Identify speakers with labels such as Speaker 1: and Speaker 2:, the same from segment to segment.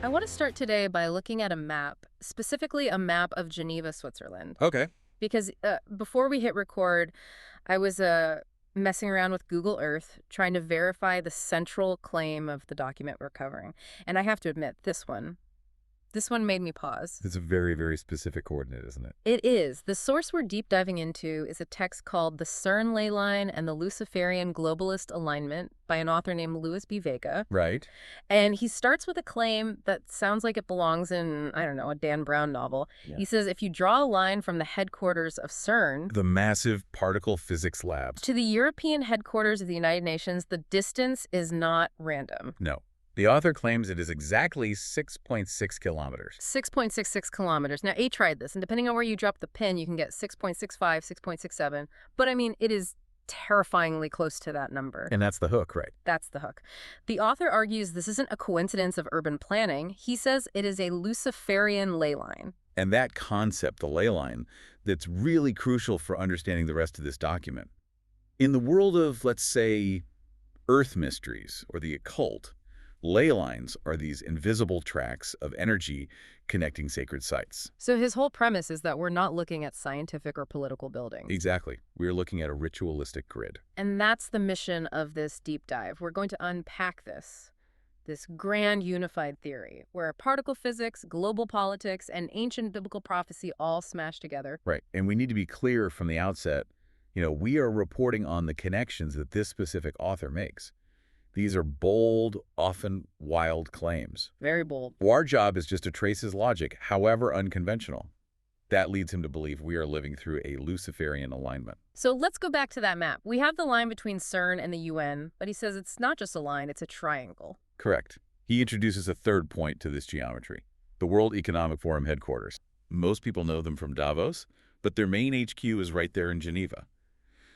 Speaker 1: I want to start today by looking at a map, specifically a map of Geneva, Switzerland.
Speaker 2: Okay.
Speaker 1: Because before we hit record, I was messing around with Google Earth, trying to verify the central claim of the document we're covering. And I have to admit, this one made me pause.
Speaker 2: It's a very, very specific coordinate, isn't it?
Speaker 1: It is. The source we're deep diving into is a text called the Cern Ley-Line and the Luciferian Globalist Alignment by an author named Louis B. Vega.
Speaker 2: Right.
Speaker 1: And he starts with a claim that sounds like it belongs in, I don't know, a Dan Brown novel.
Speaker 2: Yeah.
Speaker 1: He says if you draw a line from the headquarters of Cern
Speaker 2: The massive particle physics labs.
Speaker 1: to the European headquarters of the United Nations, the distance is not random.
Speaker 2: No. The author claims it is exactly 6.6 kilometers.
Speaker 1: 6.66 kilometers. Now, A tried this, and depending on where you drop the pin, you can get 6.65, 6.67. But, I mean, it is terrifyingly close to that number.
Speaker 2: And that's the hook, right?
Speaker 1: That's the hook. The author argues this isn't a coincidence of urban planning. He says it is a Luciferian ley line.
Speaker 2: And that concept, the ley line, that's really crucial for understanding the rest of this document. In the world of, let's say, Earth mysteries or the occult, ley lines are these invisible tracks of energy connecting sacred sites.
Speaker 1: So his whole premise is that we're not looking at scientific or political buildings.
Speaker 2: Exactly. We're looking at a ritualistic grid.
Speaker 1: And that's the mission of this deep dive. We're going to unpack this grand unified theory where particle physics, global politics, and ancient biblical prophecy all smash together.
Speaker 2: Right. And we need to be clear from the outset, we are reporting on the connections that this specific author makes. These are bold, often wild claims.
Speaker 1: Very bold.
Speaker 2: Our job is just to trace his logic, however unconventional. That leads him to believe we are living through a Luciferian alignment.
Speaker 1: So let's go back to that map. We have the line between CERN and the UN, but he says it's not just a line, it's a triangle.
Speaker 2: Correct. He introduces a third point to this geometry, the World Economic Forum headquarters. Most people know them from Davos, but their main HQ is right there in Geneva.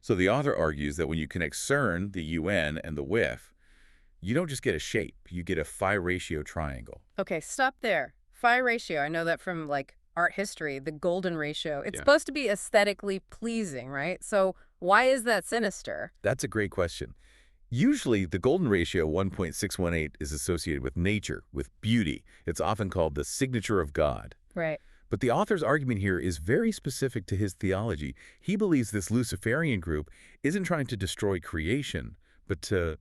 Speaker 2: So the author argues that when you connect CERN, the UN, and the WIF, you don't just get a shape, you get a Phi Ratio triangle.
Speaker 1: Okay, stop there. Phi Ratio, I know that from, art history, the golden ratio. It's
Speaker 2: Yeah.
Speaker 1: supposed to be aesthetically pleasing, right? So why is that sinister?
Speaker 2: That's a great question. Usually, the golden ratio 1.618 is associated with nature, with beauty. It's often called the signature of God.
Speaker 1: Right.
Speaker 2: But the author's argument here is very specific to his theology. He believes this Luciferian group isn't trying to destroy creation, but to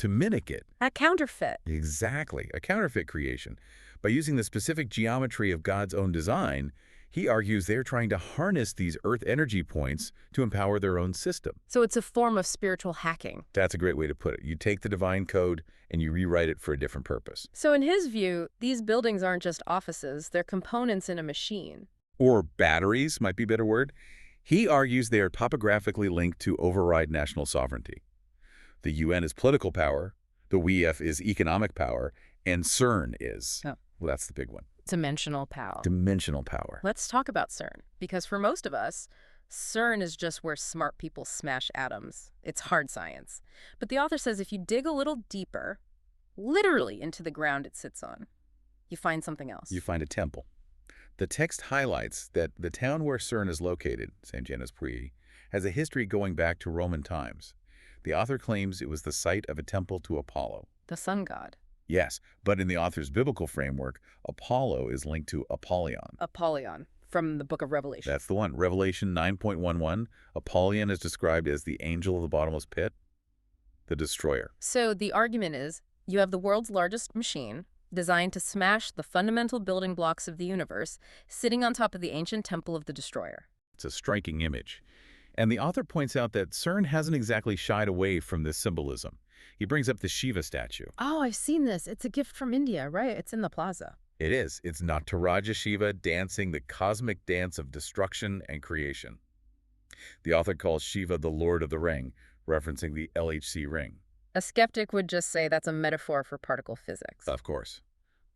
Speaker 2: mimic it.
Speaker 1: A counterfeit.
Speaker 2: Exactly, a counterfeit creation. By using the specific geometry of God's own design, he argues they're trying to harness these Earth energy points to empower their own system.
Speaker 1: So it's a form of spiritual hacking.
Speaker 2: That's a great way to put it. You take the divine code and you rewrite it for a different purpose.
Speaker 1: So in his view, these buildings aren't just offices, they're components in a machine.
Speaker 2: Or batteries might be a better word. He argues they are topographically linked to override national sovereignty. The UN is political power, the WEF is economic power, and CERN is, well, that's the big one.
Speaker 1: Dimensional power.
Speaker 2: Dimensional power.
Speaker 1: Let's talk about CERN, because for most of us, CERN is just where smart people smash atoms. It's hard science. But the author says if you dig a little deeper, literally into the ground it sits on, you find something else.
Speaker 2: You find a temple. The text highlights that the town where CERN is located, Saint-Jean-Esprit, has a history going back to Roman times. The author claims it was the site of a temple to Apollo.
Speaker 1: The sun god.
Speaker 2: Yes, but in the author's biblical framework, Apollo is linked to Apollyon.
Speaker 1: Apollyon, from the book of Revelation.
Speaker 2: That's the one. Revelation 9.11, Apollyon is described as the angel of the bottomless pit, the destroyer.
Speaker 1: So the argument is you have the world's largest machine, designed to smash the fundamental building blocks of the universe, sitting on top of the ancient temple of the destroyer.
Speaker 2: It's a striking image. And the author points out that CERN hasn't exactly shied away from this symbolism. He brings up the Shiva statue.
Speaker 1: Oh, I've seen this. It's a gift from India, right? It's in the plaza.
Speaker 2: It is. It's Nataraja Shiva dancing the cosmic dance of destruction and creation. The author calls Shiva the Lord of the Ring, referencing the LHC ring.
Speaker 1: A skeptic would just say that's a metaphor for particle physics.
Speaker 2: Of course.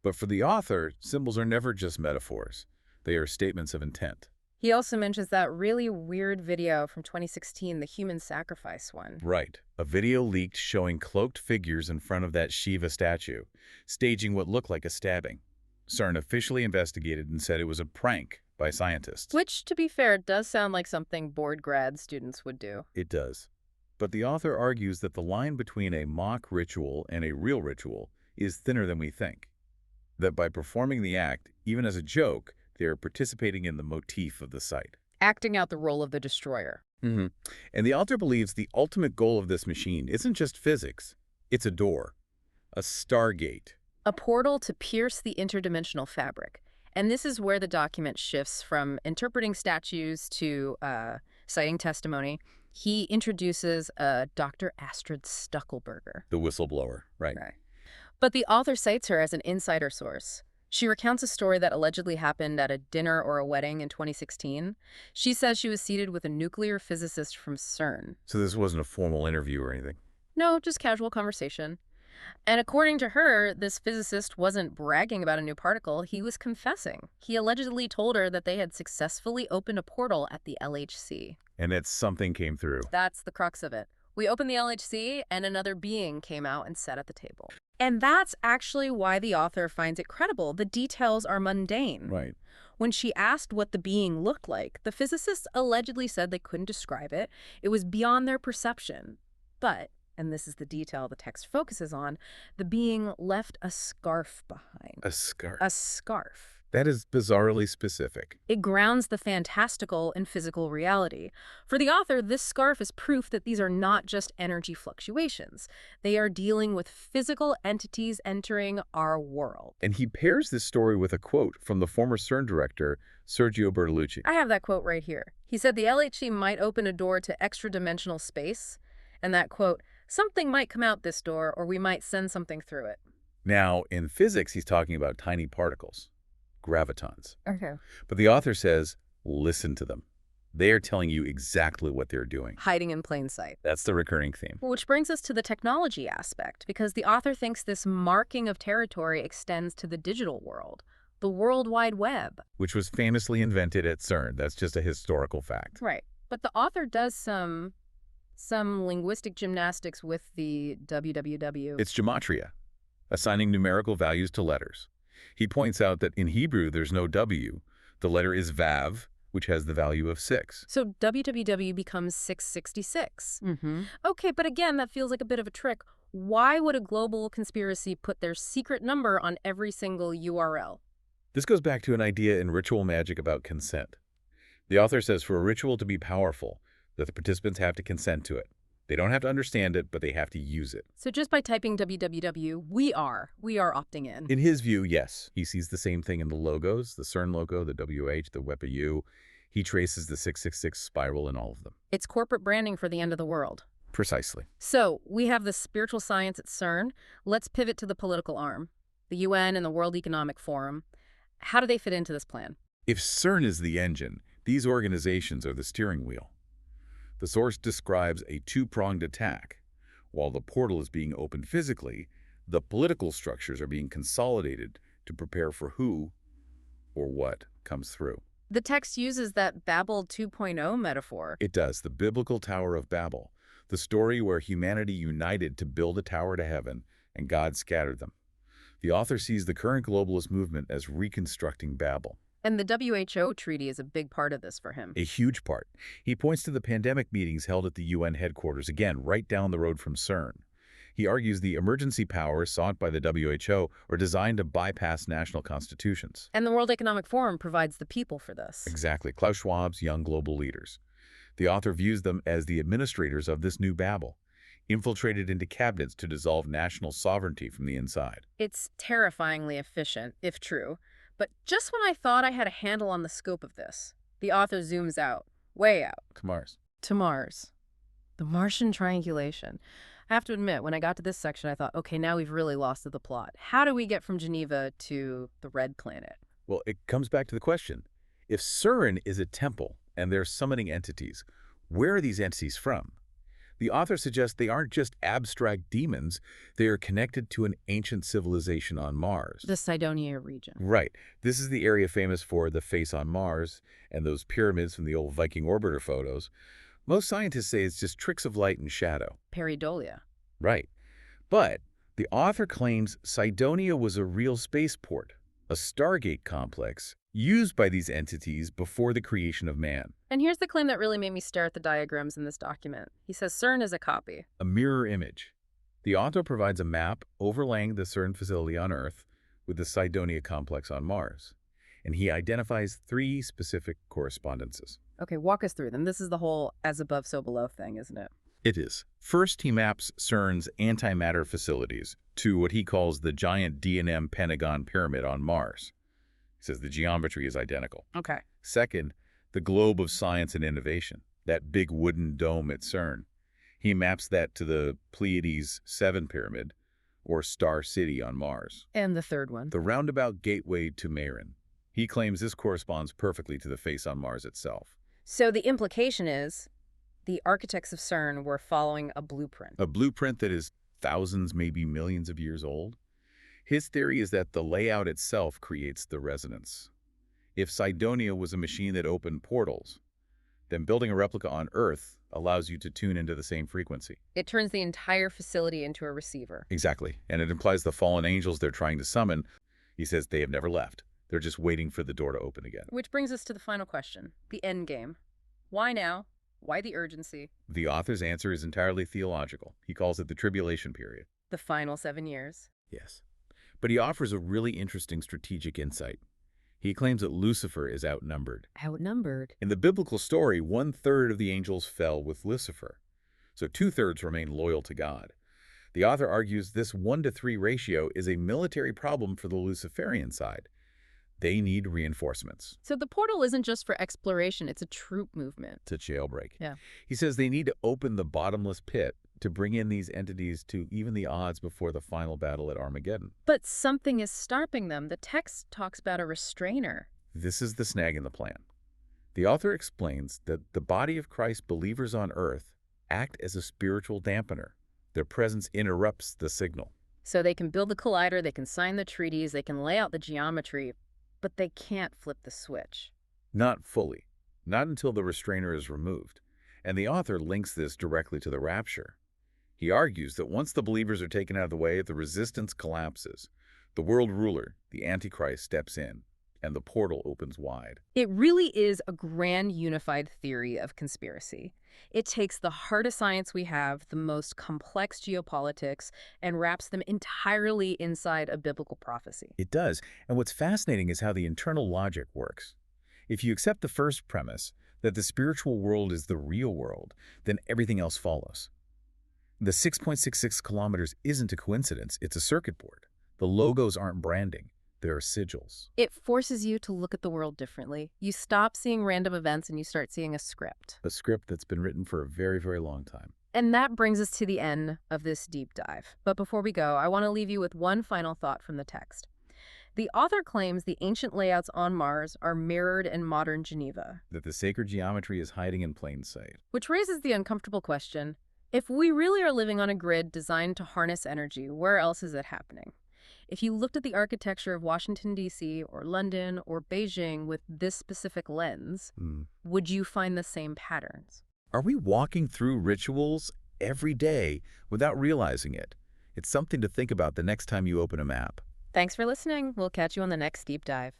Speaker 2: But for the author, symbols are never just metaphors. They are statements of intent.
Speaker 1: He also mentions that really weird video from 2016, the human sacrifice one.
Speaker 2: Right. A video leaked showing cloaked figures in front of that Shiva statue, staging what looked like a stabbing. Cern officially investigated and said it was a prank by scientists.
Speaker 1: Which, to be fair, does sound like something bored grad students would do.
Speaker 2: It does. But the author argues that the line between a mock ritual and a real ritual is thinner than we think. that by performing the act, even as a joke, they are participating in the motif of the site.
Speaker 1: Acting out the role of the destroyer.
Speaker 2: Mm-hmm. And the author believes the ultimate goal of this machine isn't just physics. It's a door, a stargate.
Speaker 1: A portal to pierce the interdimensional fabric. And this is where the document shifts from interpreting statues to citing testimony. He introduces Dr. Astrid Stuckelberger.
Speaker 2: The whistleblower, right?
Speaker 1: Right. But the author cites her as an insider source. She recounts a story that allegedly happened at a dinner or a wedding in 2016. She says she was seated with a nuclear physicist from Cern.
Speaker 2: So this wasn't a formal interview or anything?
Speaker 1: No, just casual conversation. And according to her, this physicist wasn't bragging about a new particle, he was confessing. He allegedly told her that they had successfully opened a portal at the LHC.
Speaker 2: And that something came through.
Speaker 1: That's the crux of it. We opened the LHC, and another being came out and sat at the table. And that's actually why the author finds it credible. The details are mundane.
Speaker 2: Right.
Speaker 1: When she asked what the being looked like, the physicists allegedly said they couldn't describe it. It was beyond their perception. But, and this is the detail the text focuses on, the being left a scarf behind.
Speaker 2: A scarf.
Speaker 1: A scarf.
Speaker 2: That is bizarrely specific.
Speaker 1: It grounds the fantastical in physical reality. For the author, this scarf is proof that these are not just energy fluctuations. They are dealing with physical entities entering our world.
Speaker 2: And he pairs this story with a quote from the former Cern director, Sergio Bertolucci.
Speaker 1: I have that quote right here. He said the LHC might open a door to extra-dimensional space, and that, quote, something might come out this door, or we might send something through it.
Speaker 2: Now, in physics, he's talking about tiny particles. Gravitons.
Speaker 1: Okay.
Speaker 2: But the author says, listen to them. They are telling you exactly what they're doing.
Speaker 1: Hiding in plain sight.
Speaker 2: That's the recurring theme.
Speaker 1: Which brings us to the technology aspect, because the author thinks this marking of territory extends to the digital world, the World Wide Web.
Speaker 2: Which was famously invented at CERN. That's just a historical fact.
Speaker 1: Right. But the author does some linguistic gymnastics with the www.
Speaker 2: It's gematria, assigning numerical values to letters. He points out that in Hebrew, there's no W. The letter is Vav, which has the value of 6.
Speaker 1: So www becomes 666. Okay, but again, that feels like a bit of a trick. Why would a global conspiracy put their secret number on every single URL?
Speaker 2: This goes back to an idea in ritual magic about consent. The author says for a ritual to be powerful, that the participants have to consent to it. They don't have to understand it, but they have to use it.
Speaker 1: So just by typing www, we are opting in.
Speaker 2: In his view, yes. He sees the same thing in the logos, the CERN logo, the WH, the WEPA-U. He traces the 666 spiral in all of them.
Speaker 1: It's corporate branding for the end of the world.
Speaker 2: Precisely.
Speaker 1: So we have the spiritual science at CERN. Let's pivot to the political arm, the UN and the World Economic Forum. How do they fit into this plan?
Speaker 2: If CERN is the engine, these organizations are the steering wheel. The source describes a two-pronged attack. While the portal is being opened physically, the political structures are being consolidated to prepare for who or what comes through.
Speaker 1: The text uses that Babel 2.0 metaphor.
Speaker 2: It does, the biblical Tower of Babel, the story where humanity united to build a tower to heaven and God scattered them. The author sees the current globalist movement as reconstructing Babel.
Speaker 1: And the WHO treaty is a big part of this for him.
Speaker 2: A huge part. He points to the pandemic meetings held at the UN headquarters, again, right down the road from CERN. He argues the emergency powers sought by the WHO are designed to bypass national constitutions.
Speaker 1: And the World Economic Forum provides the people for this.
Speaker 2: Exactly. Klaus Schwab's young global leaders. The author views them as the administrators of this new Babel, infiltrated into cabinets to dissolve national sovereignty from the inside.
Speaker 1: It's terrifyingly efficient, if true. But just when I thought I had a handle on the scope of this, the author zooms out, way out.
Speaker 2: To Mars.
Speaker 1: To Mars. The Martian triangulation. I have to admit, when I got to this section, I thought, okay, now we've really lost the plot. How do we get from Geneva to the Red Planet?
Speaker 2: Well, it comes back to the question. If CERN is a temple and they're summoning entities, where are these entities from? The author suggests they aren't just abstract demons, they are connected to an ancient civilization on Mars.
Speaker 1: The Cydonia region.
Speaker 2: Right. This is the area famous for the face on Mars and those pyramids from the old Viking orbiter photos. Most scientists say it's just tricks of light and shadow.
Speaker 1: Pareidolia.
Speaker 2: Right. But the author claims Cydonia was a real spaceport, a Stargate complex, used by these entities before the creation of man.
Speaker 1: And here's the claim that really made me stare at the diagrams in this document. He says CERN is a copy.
Speaker 2: A mirror image. The author provides a map overlaying the CERN facility on Earth, with the Cydonia complex on Mars, and he identifies 3 specific correspondences.
Speaker 1: Okay, walk us through them. This is the whole as above, so below thing, isn't it?
Speaker 2: It is. First, he maps Cern's antimatter facilities to what he calls the giant D&M Pentagon Pyramid on Mars. He says the geometry is identical.
Speaker 1: Okay.
Speaker 2: Second, the globe of science and innovation, that big wooden dome at Cern. He maps that to the Pleiades 7 Pyramid, or Star City on Mars.
Speaker 1: And the third one?
Speaker 2: The roundabout gateway to Meron. He claims this corresponds perfectly to the face on Mars itself.
Speaker 1: So the implication is the architects of Cern were following a blueprint.
Speaker 2: A blueprint that is thousands, maybe millions of years old. His theory is that the layout itself creates the resonance. If Cydonia was a machine that opened portals, then building a replica on Earth allows you to tune into the same frequency.
Speaker 1: It turns the entire facility into a receiver.
Speaker 2: Exactly. And it implies the fallen angels they're trying to summon, he says they have never left. They're just waiting for the door to open again.
Speaker 1: Which brings us to the final question, the end game. Why now? Why the urgency?
Speaker 2: The author's answer is entirely theological. He calls it the tribulation period.
Speaker 1: The final 7 years.
Speaker 2: Yes. But he offers a really interesting strategic insight. He claims that Lucifer is outnumbered.
Speaker 1: Outnumbered?
Speaker 2: In the biblical story, 1/3 of the angels fell with Lucifer, so 2/3 remain loyal to God. The author argues this 1-to-3 ratio is a military problem for the Luciferian side. They need reinforcements.
Speaker 1: So the portal isn't just for exploration, it's a troop movement.
Speaker 2: It's a jailbreak.
Speaker 1: Yeah.
Speaker 2: He says they need to open the bottomless pit to bring in these entities to even the odds before the final battle at Armageddon.
Speaker 1: But something is stopping them. The text talks about a restrainer.
Speaker 2: This is the snag in the plan. The author explains that the body of Christ believers on Earth act as a spiritual dampener. Their presence interrupts the signal.
Speaker 1: So they can build the collider, they can sign the treaties, they can lay out the geometry, but they can't flip the switch.
Speaker 2: Not fully. Not until the restrainer is removed. And the author links this directly to the rapture. He argues that once the believers are taken out of the way, the resistance collapses. The world ruler, the Antichrist, steps in, and the portal opens wide.
Speaker 1: It really is a grand unified theory of conspiracy. It takes the hardest science we have, the most complex geopolitics, and wraps them entirely inside a biblical prophecy.
Speaker 2: It does. And what's fascinating is how the internal logic works. If you accept the first premise, that the spiritual world is the real world, then everything else follows. The 6.66 kilometers isn't a coincidence, it's a circuit board. The logos aren't branding, they're sigils.
Speaker 1: It forces you to look at the world differently. You stop seeing random events and you start seeing a script.
Speaker 2: A script that's been written for a very, very long time.
Speaker 1: And that brings us to the end of this deep dive. But before we go, I want to leave you with one final thought from the text. The author claims the ancient layouts on Mars are mirrored in modern Geneva.
Speaker 2: That the sacred geometry is hiding in plain sight.
Speaker 1: Which raises the uncomfortable question, if we really are living on a grid designed to harness energy, where else is it happening? If you looked at the architecture of Washington, D.C., or London, or Beijing with this specific lens, would you find the same patterns?
Speaker 2: Are we walking through rituals every day without realizing it? It's something to think about the next time you open a map.
Speaker 1: Thanks for listening. We'll catch you on the next deep dive.